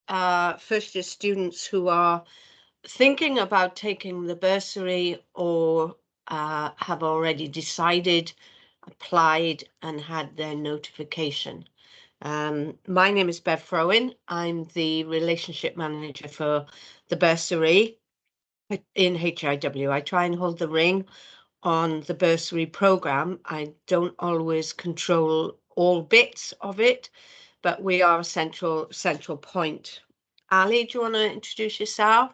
first year students who are thinking about taking the bursary or have already decided, applied and had their notification. My name is Bev Frowen. I'm the relationship manager for the bursary in HIW. I try and hold the ring on the bursary program. I don't always control all bits of it, but we are a central point. Ali, do you want to introduce yourself?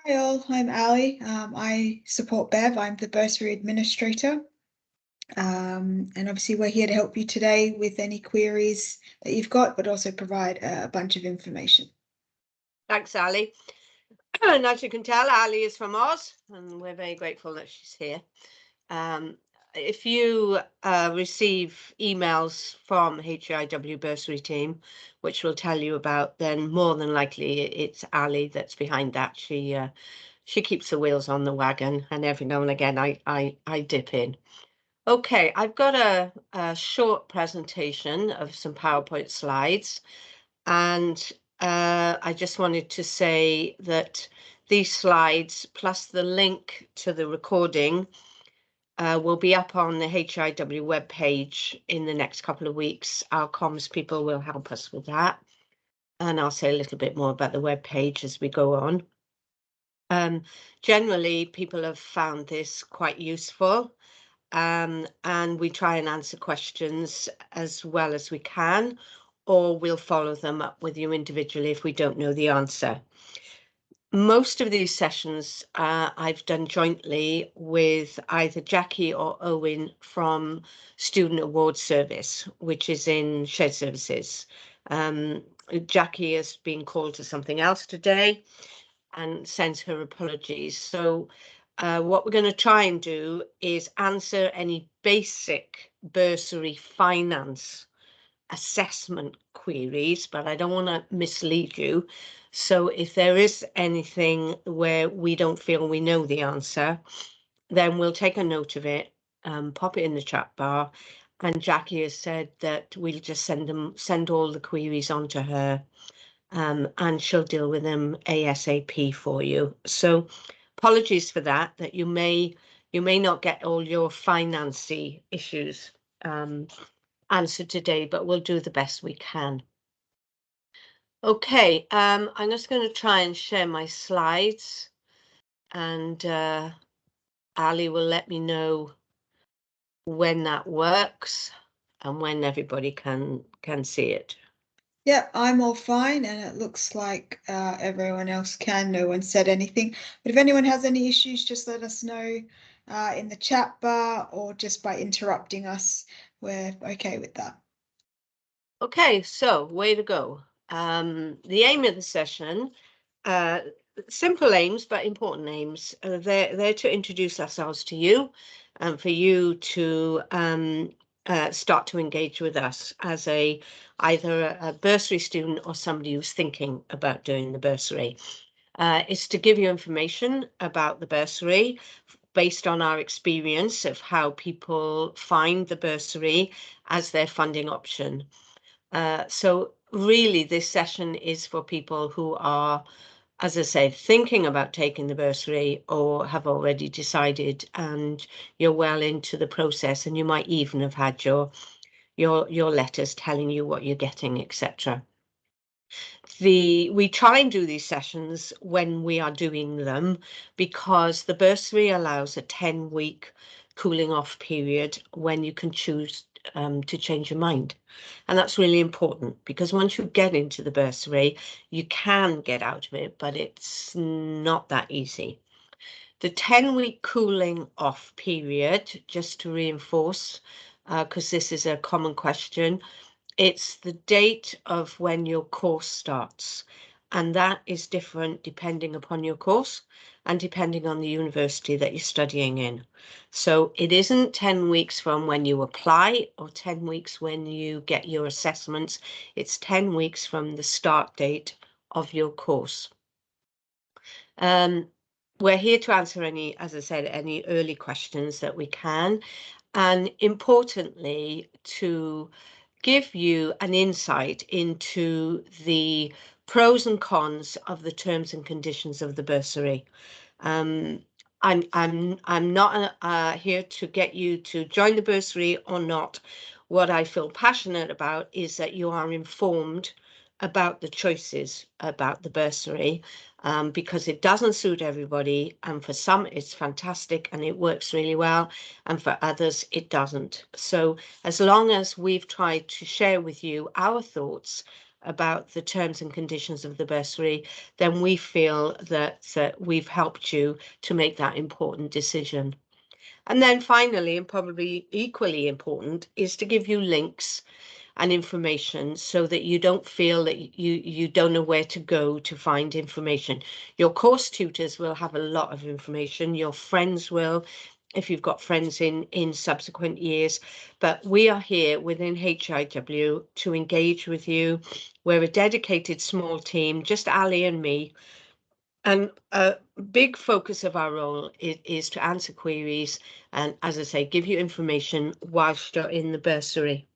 Hi all, I'm Ali. I support Bev. I'm the bursary administrator. And obviously we're here to help you today with any queries that you've got, but also provide a bunch of information. Thanks, Ali. And as you can tell, Ali is from Oz, and we're very grateful that she's here. If you receive emails from HIW Bursary team, which will tell you about, then more than likely it's Ali that's behind that. She keeps the wheels on the wagon, and every now and again I dip in. Okay, I've got a short presentation of some PowerPoint slides, and I just wanted to say that these slides plus the link to the recording will be up on the HIW webpage in the next couple of weeks. Our comms people will help us with that. And I'll say a little bit more about the webpage as we go on. Generally, people have found this quite useful. And we try and answer questions as well as we can, or we'll follow them up with you individually if we don't know the answer. Most of these sessions I've done jointly with either Jackie or Owen from Student Award Service, which is in shared services. Jackie has been called to something else today and sends her apologies. So what we're going to try and do is answer any basic bursary finance assessment queries, but I don't want to mislead you. So if there is anything where we don't feel we know the answer, then we'll take a note of it, pop it in the chat bar. And Jackie has said that we'll just send all the queries on to her, and she'll deal with them ASAP for you. So apologies for that you may not get all your financy issues answered today, but we'll do the best we can. Okay, I'm just going to try and share my slides, and Ali will let me know when that works and when everybody can see it. Yeah, I'm all fine, and it looks like everyone else can. No one said anything. But if anyone has any issues, just let us know in the chat bar or just by interrupting us. We're okay with that. Okay, so way to go. The aim of the session, simple aims, but important aims. They're to introduce ourselves to you and for you to start to engage with us as either a bursary student or somebody who's thinking about doing the bursary. It's to give you information about the bursary based on our experience of how people find the bursary as their funding option. So really, this session is for people who are, as I say, thinking about taking the bursary or have already decided, and you're well into the process, and you might even have had your letters telling you what you're getting, etc. We try and do these sessions when we are doing them because the bursary allows a 10-week cooling off period when you can choose to change your mind. And that's really important because once you get into the bursary, you can get out of it, but it's not that easy. The 10-week cooling off period, just to reinforce, because this is a common question, it's the date of when your course starts, and that is different depending upon your course and depending on the university that you're studying in. So it isn't 10 weeks from when you apply or 10 weeks when you get your assessments. It's 10 weeks from the start date of your course. We're here to answer any, as I said, any early questions that we can, and importantly, to give you an insight into the pros and cons of the terms and conditions of the bursary. I'm not here to get you to join the bursary or not. What I feel passionate about is that you are informed about the choices about the bursary, because it doesn't suit everybody, and for some it's fantastic and it works really well, and for others it doesn't. So as long as we've tried to share with you our thoughts about the terms and conditions of the bursary, then we feel that we've helped you to make that important decision. And then finally, and probably equally important, is to give you links and information so that you don't feel that you don't know where to go to find information. Your course tutors will have a lot of information, your friends will, if you've got friends in subsequent years, but we are here within HIW to engage with you. We're a dedicated small team, just Ali and me, and a big focus of our role is to answer queries and, as I say, give you information whilst you're in the bursary.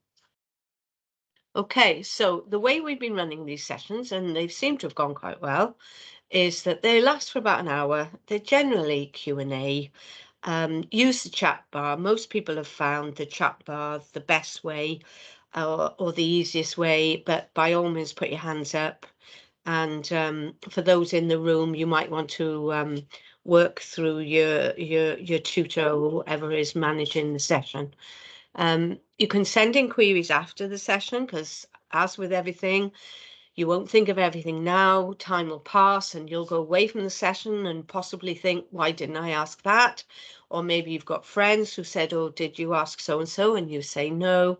Okay, so the way we've been running these sessions, and they seem to have gone quite well, is that they last for about an hour. They're generally Q&A. Use the chat bar. Most people have found the chat bar the best way, or the easiest way, but by all means put your hands up. And for those in the room, you might want to work through your tutor or whoever is managing the session. You can send in queries after the session, because as with everything, you won't think of everything now. Time will pass and you'll go away from the session and possibly think, why didn't I ask that? Or maybe you've got friends who said, oh, did you ask so-and-so? And you say no.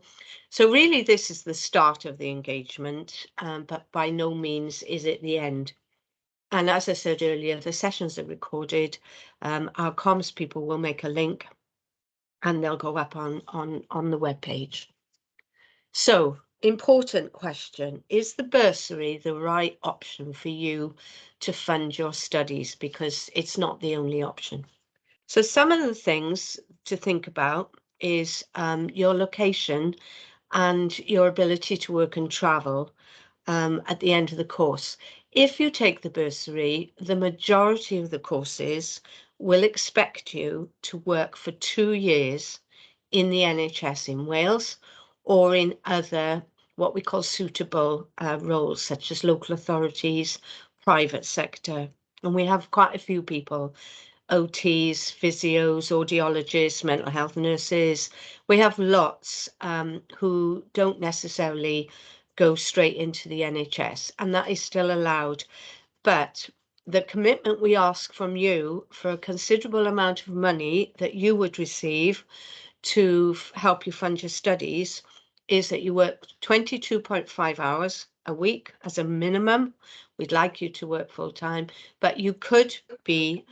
So really, this is the start of the engagement, but by no means is it the end. And as I said earlier, the sessions are recorded. Our comms people will make a link and they'll go up on the webpage. So, important question, is the bursary the right option for you to fund your studies? Because it's not the only option. So some of the things to think about is your location and your ability to work and travel at the end of the course. If you take the bursary, the majority of the courses will expect you to work for 2 years in the NHS in Wales, or in other what we call suitable roles, such as local authorities, private sector. And we have quite a few people, OTs, physios, audiologists, mental health nurses. We have lots who don't necessarily go straight into the NHS, and that is still allowed. But the commitment we ask from you for a considerable amount of money that you would receive to help you fund your studies is that you work 22.5 hours a week as a minimum. We'd like you to work full time, but you could be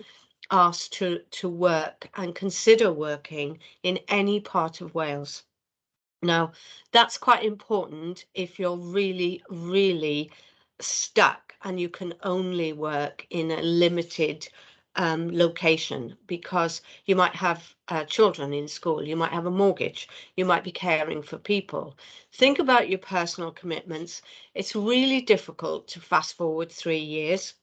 asked to work and consider working in any part of Wales. Now, that's quite important if you're really, really stuck and you can only work in a limited location, because you might have children in school, you might have a mortgage, you might be caring for people. Think about your personal commitments. It's really difficult to fast forward 3 years.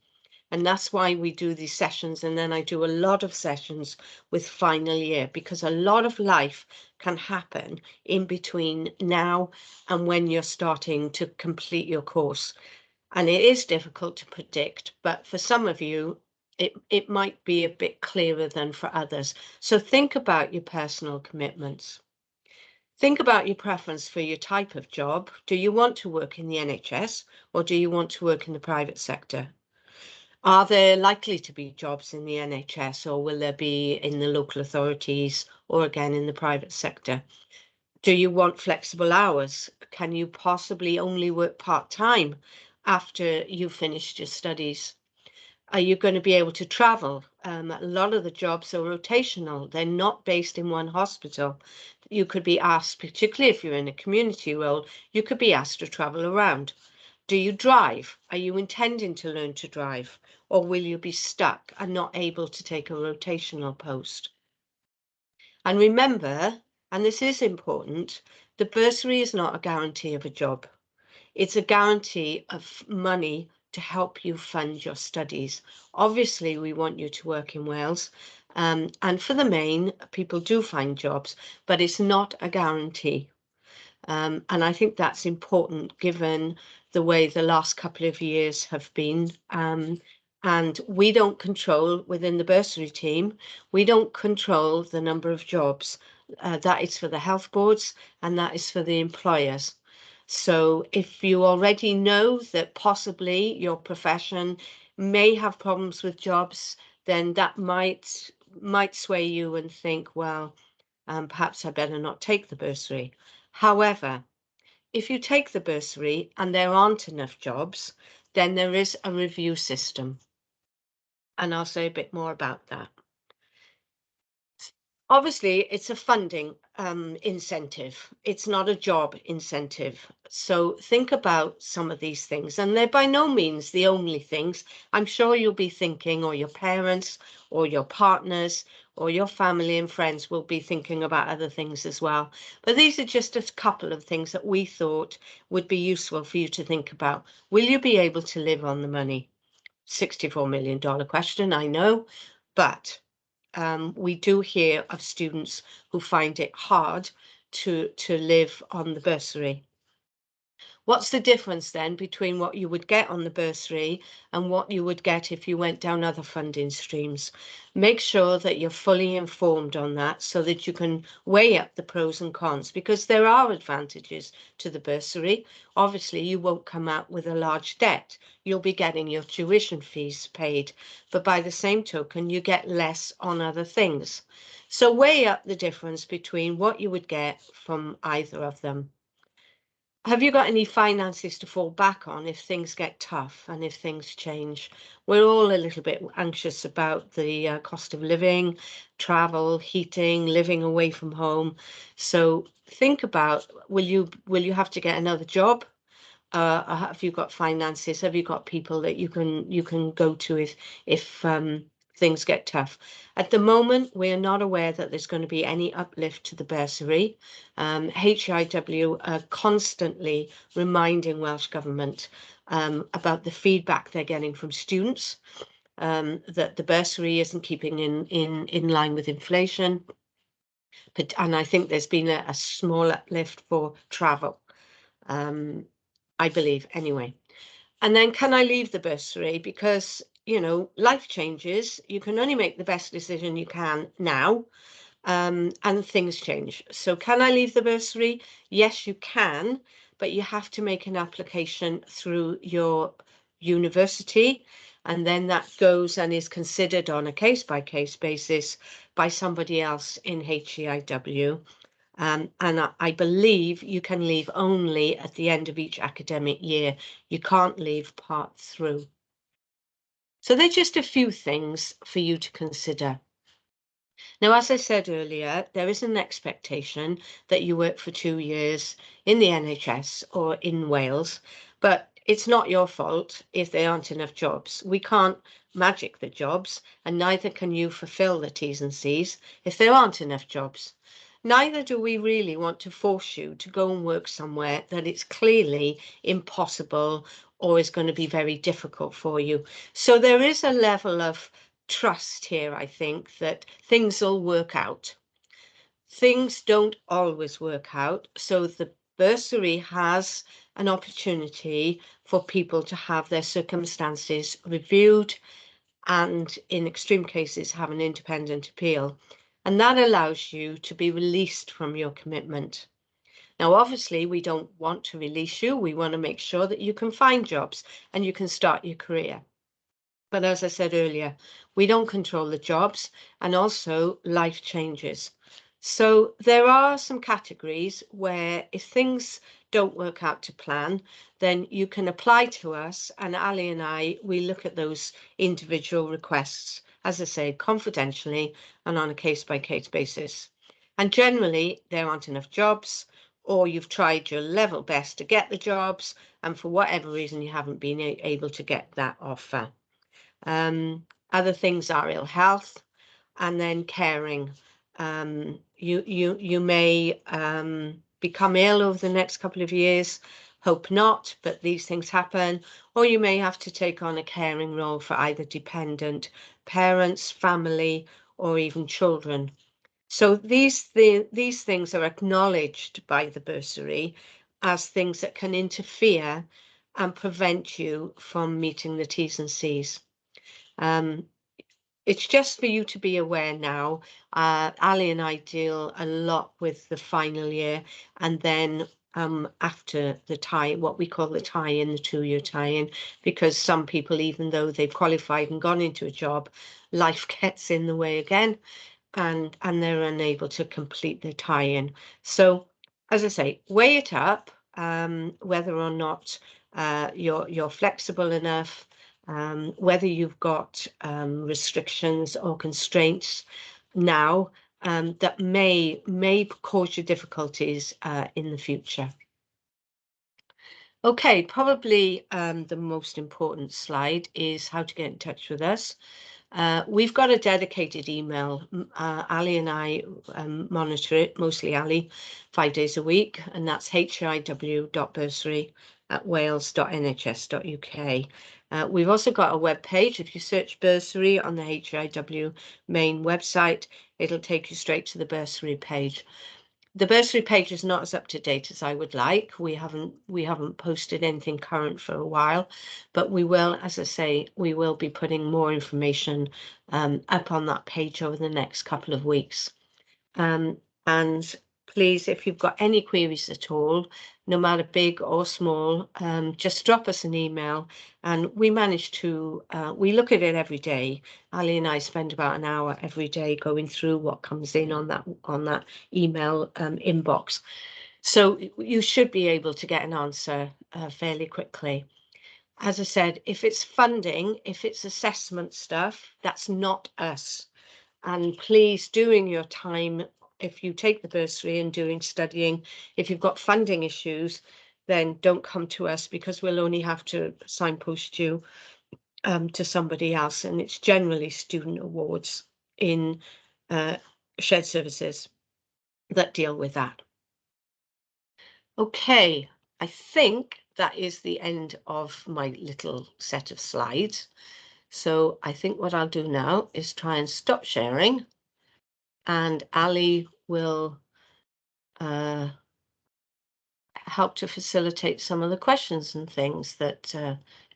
And that's why we do these sessions. And then I do a lot of sessions with final year, because a lot of life can happen in between now and when you're starting to complete your course. And it is difficult to predict, but for some of you, it might be a bit clearer than for others. So think about your personal commitments. Think about your preference for your type of job. Do you want to work in the NHS, or do you want to work in the private sector? Are there likely to be jobs in the NHS, or will there be in the local authorities, or again in the private sector? Do you want flexible hours? Can you possibly only work part-time after you've finished your studies? Are you going to be able to travel? A lot of the jobs are rotational. They're not based in one hospital. You could be asked, particularly if you're in a community role, you could be asked to travel around. Do you drive? Are you intending to learn to drive? Or will you be stuck and not able to take a rotational post? And remember, and this is important, The bursary is not a guarantee of a job. It's a guarantee of money to help you fund your studies. Obviously, we want you to work in Wales, and for the main, people do find jobs, but it's not a guarantee. And I think that's important given the way the last couple of years have been. And we don't control within the bursary team, we don't control the number of jobs. That is for the health boards and that is for the employers. So if you already know that possibly your profession may have problems with jobs, then that might sway you and think, well, perhaps I better not take the bursary. However, if you take the bursary and there aren't enough jobs, then there is a review system. And I'll say a bit more about that. Obviously, it's a funding incentive. It's not a job incentive. So think about some of these things. And they're by no means the only things. I'm sure you'll be thinking, or your parents, or your partners, or your family and friends will be thinking about other things as well. But these are just a couple of things that we thought would be useful for you to think about. Will you be able to live on the money? $64 million question, I know, but we do hear of students who find it hard to live on the bursary. What's the difference then between what you would get on the bursary and what you would get if you went down other funding streams? Make sure that you're fully informed on that so that you can weigh up the pros and cons, because there are advantages to the bursary. Obviously, you won't come out with a large debt. You'll be getting your tuition fees paid, but by the same token, you get less on other things. So weigh up the difference between what you would get from either of them. Have you got any finances to fall back on if things get tough and if things change? We're all a little bit anxious about the cost of living, travel, heating, living away from home. So think about, will you have to get another job? Have you got finances? Have you got people that you can go to if things get tough? At the moment, we are not aware that there's going to be any uplift to the bursary. HIW are constantly reminding Welsh Government about the feedback they're getting from students, that the bursary isn't keeping in line with inflation. And I think there's been a small uplift for travel. I believe anyway. And then can I leave the bursary? Because, you know, life changes. You can only make the best decision you can now, and things change. So can I leave the bursary? Yes, you can, but you have to make an application through your university, and then that goes and is considered on a case-by-case basis by somebody else in HEIW. And I believe you can leave only at the end of each academic year. You can't leave part through. So they're just a few things for you to consider. Now, as I said earlier, there is an expectation that you work for 2 years in the NHS or in Wales, but it's not your fault if there aren't enough jobs. We can't magic the jobs, and neither can you fulfill the T's and C's if there aren't enough jobs. Neither do we really want to force you to go and work somewhere that it's clearly impossible or is going to be very difficult for you. So there is a level of trust here, I think, that things will work out. Things don't always work out, so the bursary has an opportunity for people to have their circumstances reviewed and in extreme cases have an independent appeal, and that allows you to be released from your commitment. Now, obviously, we don't want to release you. We want to make sure that you can find jobs and you can start your career. But as I said earlier, we don't control the jobs, and also life changes. So there are some categories where if things don't work out to plan, then you can apply to us, and Ali and I, we look at those individual requests, as I say, confidentially and on a case-by-case basis. And generally, there aren't enough jobs, or you've tried your level best to get the jobs, and for whatever reason, you haven't been able to get that offer. Other things are ill health, and then caring. You may become ill over the next couple of years. Hope not, but these things happen. Or you may have to take on a caring role for either dependent parents, family, or even children. So these things are acknowledged by the bursary as things that can interfere and prevent you from meeting the T's and C's. It's just for you to be aware now. Ali and I deal a lot with the final year, and then after the tie, what we call the tie-in, the 2-year tie-in, because some people, even though they've qualified and gone into a job, life gets in the way again, and they're unable to complete the tie-in. So, as I say, weigh it up, whether or not you're flexible enough, whether you've got restrictions or constraints now that may cause you difficulties in the future. Okay, probably the most important slide is how to get in touch with us. We've got a dedicated email. Ali and I monitor it, mostly Ali, 5 days a week, and that's hiw.bursary@wales.nhs.uk. We've also got a web page. If you search Bursary on the HIW main website, it'll take you straight to the Bursary page. The Bursary page is not as up to date as I would like. We haven't posted anything current for a while, but we will, as I say, we will be putting more information up on that page over the next couple of weeks. And please, if you've got any queries at all, no matter big or small, just drop us an email. And we manage to, we look at it every day. Ali and I spend about an hour every day going through what comes in on that email inbox. So you should be able to get an answer fairly quickly. As I said, if it's funding, if it's assessment stuff, that's not us. And please, during your time, if you take the bursary and doing studying, if you've got funding issues, then don't come to us, because we'll only have to signpost you to somebody else. And it's generally student awards in shared services that deal with that. Okay, I think that is the end of my little set of slides. So I think what I'll do now is try and stop sharing, and Ali will help to facilitate some of the questions and things that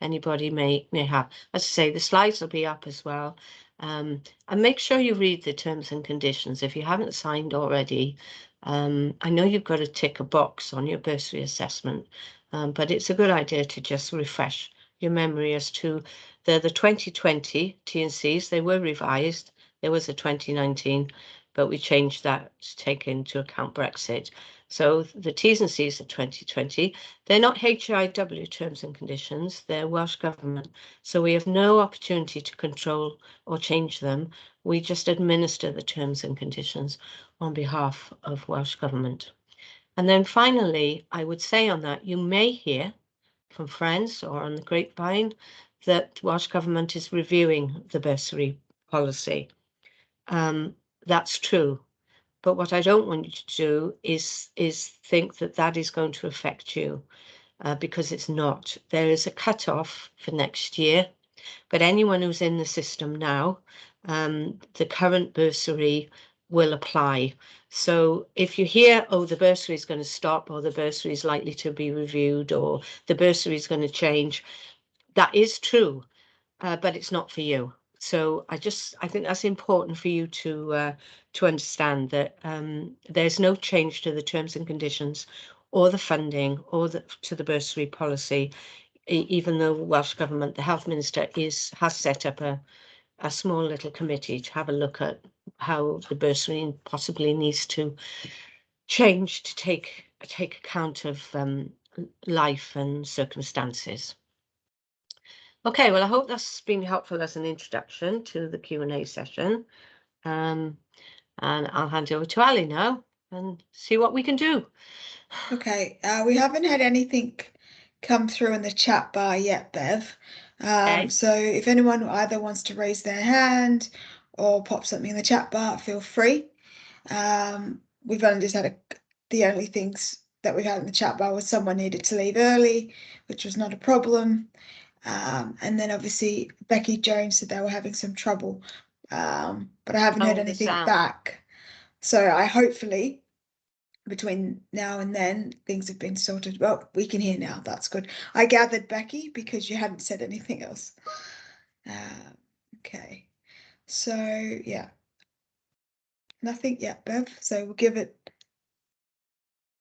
anybody may have. As I say, the slides will be up as well. And make sure you read the terms and conditions if you haven't signed already. I know you've got to tick a box on your bursary assessment, but it's a good idea to just refresh your memory as to the 2020 T&Cs. They were revised. There was a 2019, but we changed that to take into account Brexit. So the T's and C's of 2020, they're not HIW terms and conditions, they're Welsh Government. So we have no opportunity to control or change them. We just administer the terms and conditions on behalf of Welsh Government. And then finally, I would say on that, you may hear from friends or on the grapevine that Welsh Government is reviewing the bursary policy. That's true. But what I don't want you to do is think that that is going to affect you, because it's not. There is a cut-off for next year, but anyone who's in the system now, the current bursary will apply. So if you hear, oh, the bursary is going to stop, or the bursary is likely to be reviewed, or the bursary is going to change, that is true, but it's not for you. So I think that's important for you to understand that there's no change to the terms and conditions or the funding or to the bursary policy, even though Welsh Government, the Health Minister has set up a small little committee to have a look at how the bursary possibly needs to change to take account of life and circumstances. Okay, well, I hope that's been helpful as an introduction to the Q&A session. And I'll hand over to Ali now and see what we can do. Okay, we haven't had anything come through in the chat bar yet, Bev. Okay. So if anyone either wants to raise their hand or pop something in the chat bar, feel free. We've only just had the only things that we had in the chat bar was someone needed to leave early, which was not a problem. And then obviously Becky Jones said they were having some trouble, but I haven't heard Oh, the anything sound. back. So I hopefully between now and then things have been sorted. Well, we can hear now. That's good. I gathered, Becky, because you hadn't said anything else. Okay. So yeah, nothing yet, Bev. So we'll give it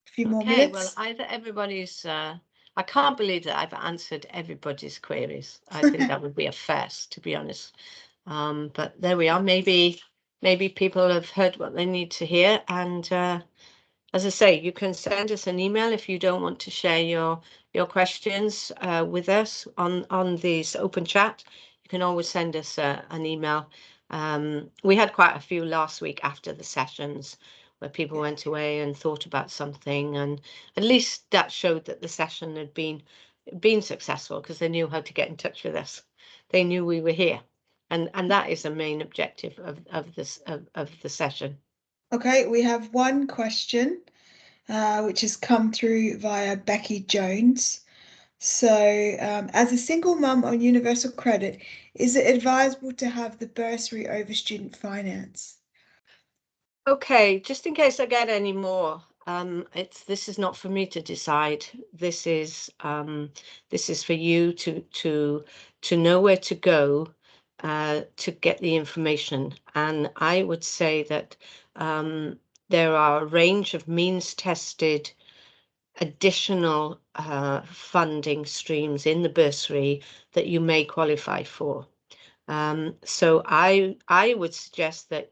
a few more Okay, well, minutes. either everybody's, I can't believe that I've answered everybody's queries. I think that would be a first, to be honest. But there we are. Maybe people have heard what they need to hear. And as I say, you can send us an email if you don't want to share your questions with us on this open chat. You can always send us an email. We had quite a few last week after the sessions where people went away and thought about something, and at least that showed that the session had been successful because they knew how to get in touch with us. They knew we were here, and that is the main objective of this of the session. Okay, we have one question, which has come through via Becky Jones. So, as a single mum on universal credit, is it advisable to have the bursary over student finance? Okay, just in case I get any more, this is not for me to decide. This is for you to know where to go to get the information. And I would say that there are a range of means tested additional funding streams in the bursary that you may qualify for. So I would suggest that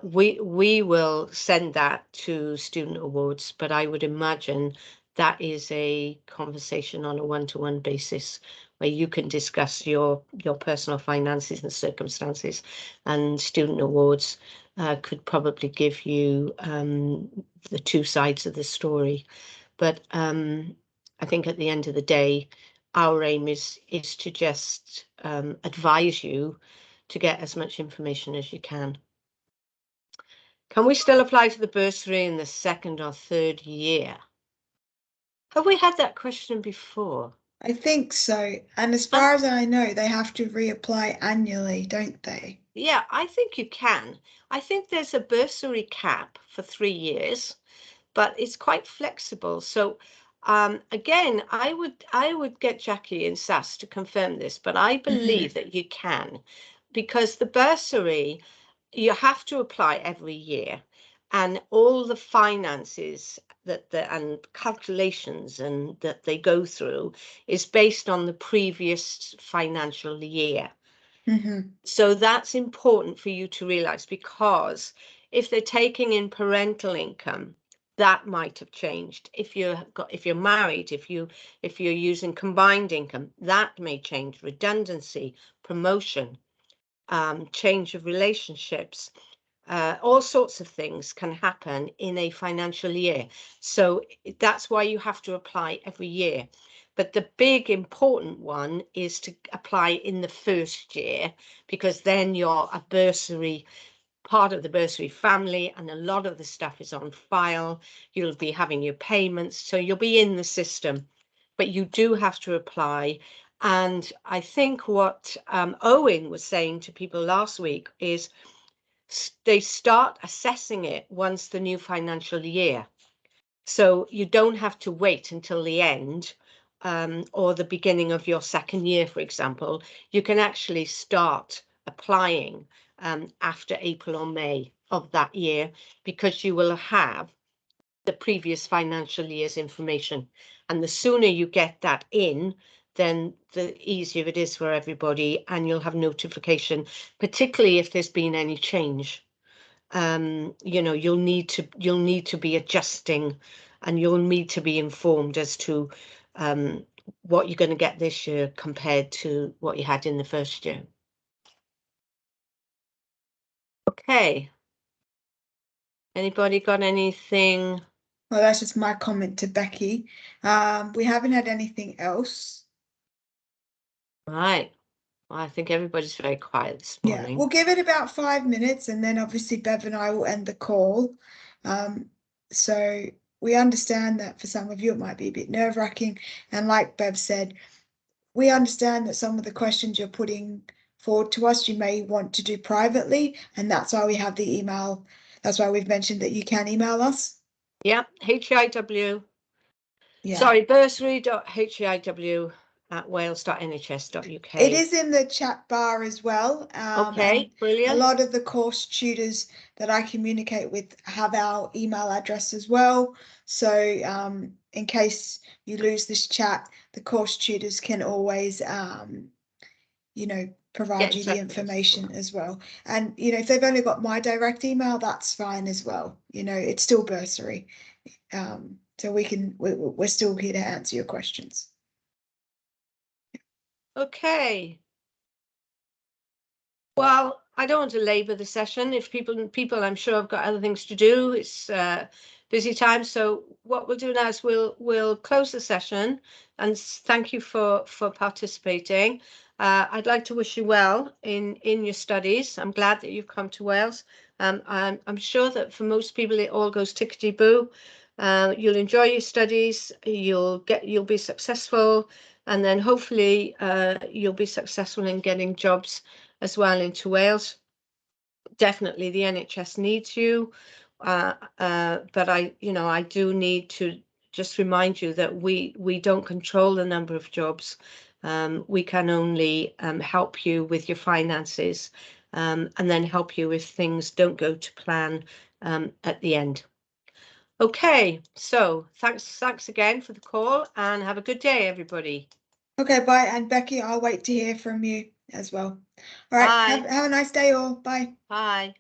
we will send that to Student Awards, but I would imagine that is a conversation on a one-to-one basis where you can discuss your personal finances and circumstances, and Student Awards could probably give you the two sides of the story. But I think at the end of the day, our aim is to just advise you to get as much information as you can. Can we still apply for the bursary in the second or third year? Have we had that question before? I think so. And as far as I know, they have to reapply annually, don't they? Yeah, I think you can. I think there's a bursary cap for 3 years, but it's quite flexible. So again, I would get Jackie and Sass to confirm this, but I believe that you can, because the bursary, you have to apply every year, and all the finances and calculations and that they go through is based on the previous financial year. So that's important for you to realize, because if they're taking in parental income, that might have changed. If you're married, if you're using combined income, that may change. Redundancy, promotion, change of relationships, all sorts of things can happen in a financial year. So that's why you have to apply every year. But the big important one is to apply in the first year, because then you're a bursary, part of the bursary family, and a lot of the stuff is on file. You'll be having your payments, so you'll be in the system. But you do have to apply. And I think what Owen was saying to people last week is they start assessing it once the new financial year. So you don't have to wait until the end or the beginning of your second year, for example. You can actually start applying after April or May of that year, because you will have the previous financial year's information. And the sooner you get that in, then the easier it is for everybody, and you'll have notification, particularly if there's been any change. You'll need to be adjusting, and you'll need to be informed as to what you're going to get this year compared to what you had in the first year. Okay. Anybody got anything? Well, that's just my comment to Becky. We haven't had anything else. Right. Well, I think everybody's very quiet this Yeah, morning. we'll give it about 5 minutes, and then obviously Bev and I will end the call. So we understand that for some of you it might be a bit nerve-wracking, and like Bev said, we understand that some of the questions you're putting forward to us you may want to do privately, and that's why we have the email. That's why we've mentioned that you can email us. Yeah, HIW. Yeah. Sorry, bursary.hiw@wales.nhs.uk. It is in the chat bar as well. And Okay, brilliant. a lot of the course tutors that I communicate with have our email address as well. So in case you lose this chat, the course tutors can always, provide you the information as well. And, if they've only got my direct email, that's fine as well. It's still Bursary. So we're still here to answer your questions. Okay. Well, I don't want to labour the session. If people, I'm sure have got other things to do. It's busy time. So what we'll do now is we'll close the session, and thank you for participating. I'd like to wish you well in your studies. I'm glad that you've come to Wales. I'm sure that for most people it all goes tickety-boo. You'll enjoy your studies. You'll be successful, and then hopefully you'll be successful in getting jobs as well into Wales. Definitely the NHS needs you, but I do need to just remind you that we don't control the number of jobs. We can only help you with your finances, and then help you if things don't go to plan at the end. Okay, so thanks again for the call, and have a good day, everybody. Okay, bye. And Becky, I'll wait to hear from you as well. All right, Bye. have a nice day all. Bye. Bye.